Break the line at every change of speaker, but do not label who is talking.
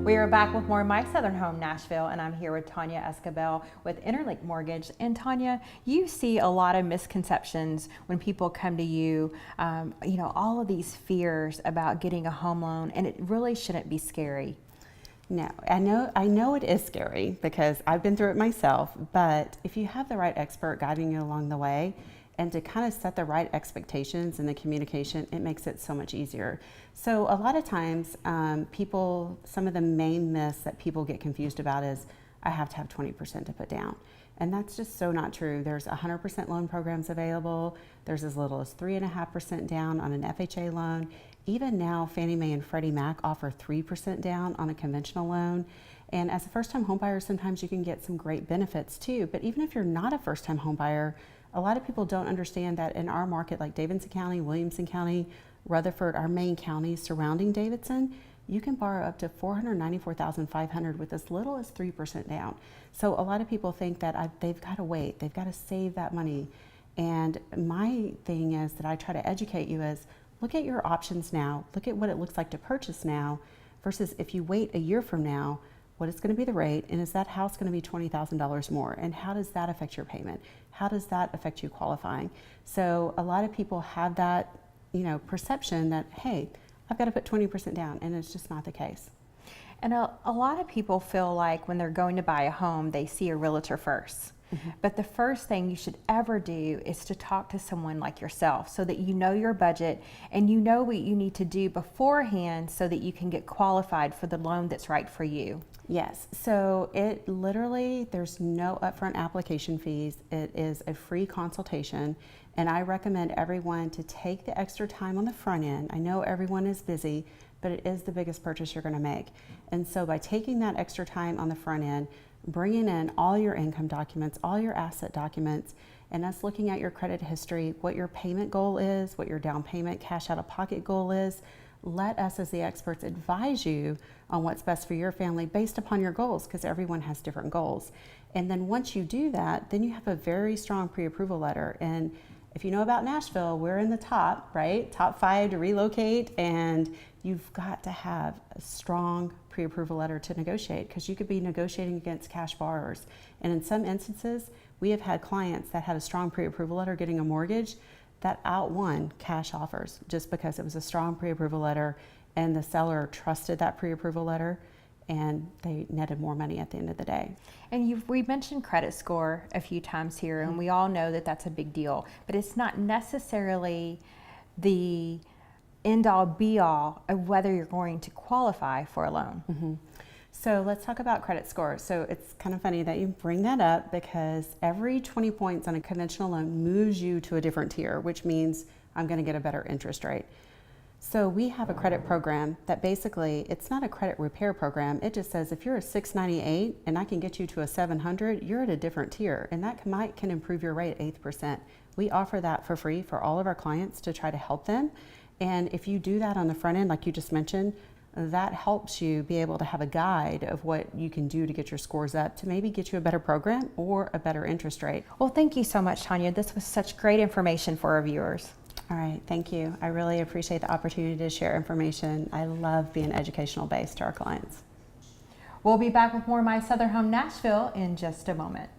We are back with more My Southern Home Nashville, and I'm here with Tonya Esquibel with InterLinc Mortgage. And Tonya, you see a lot of misconceptions when people come to you, all of these fears about getting a home loan, and it really shouldn't be scary.
No, I know it is scary because I've been through it myself, but if you have the right expert guiding you along the way and to kind of set the right expectations in the communication, it makes it so much easier. So a lot of times some of the main myths that people get confused about is, I have to have 20% to put down. And that's just so not true. There's 100% loan programs available. There's as little as 3.5% down on an FHA loan. Even now, Fannie Mae and Freddie Mac offer 3% down on a conventional loan. And as a first-time homebuyer, sometimes you can get some great benefits too. But even if you're not a first-time homebuyer, a lot of people don't understand that in our market, like Davidson County, Williamson County, Rutherford, our main counties surrounding Davidson, you can borrow up to $494,500 with as little as 3% down. So a lot of people think that they've got to wait, they've got to save that money. And my thing is that I try to educate you is, look at your options now, look at what it looks like to purchase now, versus if you wait a year from now, what is going to be the rate, and is that house going to be $20,000 more, and how does that affect your payment? How does that affect you qualifying? So a lot of people have that, perception that, hey, I've got to put 20% down, and it's just not the case.
And a lot of people feel like when they're going to buy a home, they see a realtor first. Mm-hmm. But the first thing you should ever do is to talk to someone like yourself so that you know your budget and you know what you need to do beforehand so that you can get qualified for the loan that's right for you.
Yes, so there's no upfront application fees. It is a free consultation, and I recommend everyone to take the extra time on the front end. I know everyone is busy, but it is the biggest purchase you're going to make. And so by taking that extra time on the front end, bringing in all your income documents, all your asset documents, and us looking at your credit history, what your payment goal is, what your down payment cash out of pocket goal is, let us as the experts advise you on what's best for your family based upon your goals, because everyone has different goals. And then once you do that, then you have a very strong pre-approval letter. And if you know about Nashville, we're in the top 5 to relocate, and you've got to have a strong pre-approval letter to negotiate, because you could be negotiating against cash borrowers. And in some instances, we have had clients that had a strong pre-approval letter getting a mortgage that outwon cash offers just because it was a strong pre-approval letter and the seller trusted that pre-approval letter, and they netted more money at the end of the day.
And we mentioned credit score a few times here, and we all know that that's a big deal, but it's not necessarily the end-all be-all of whether you're going to qualify for a loan.
Mm-hmm. So let's talk about credit score. So it's kind of funny that you bring that up, because every 20 points on a conventional loan moves you to a different tier, which means I'm going to get a better interest rate. So we have a credit program that basically, it's not a credit repair program. It just says if you're a 698 and I can get you to a 700, you're at a different tier, and that can improve your rate 8%. We offer that for free for all of our clients to try to help them. And if you do that on the front end, like you just mentioned, that helps you be able to have a guide of what you can do to get your scores up to maybe get you a better program or a better interest rate.
Well, thank you so much, Tonya. This was such great information for our viewers.
All right, thank you. I really appreciate the opportunity to share information. I love being educational based to our clients.
We'll be back with more My Southern Home Nashville in just a moment.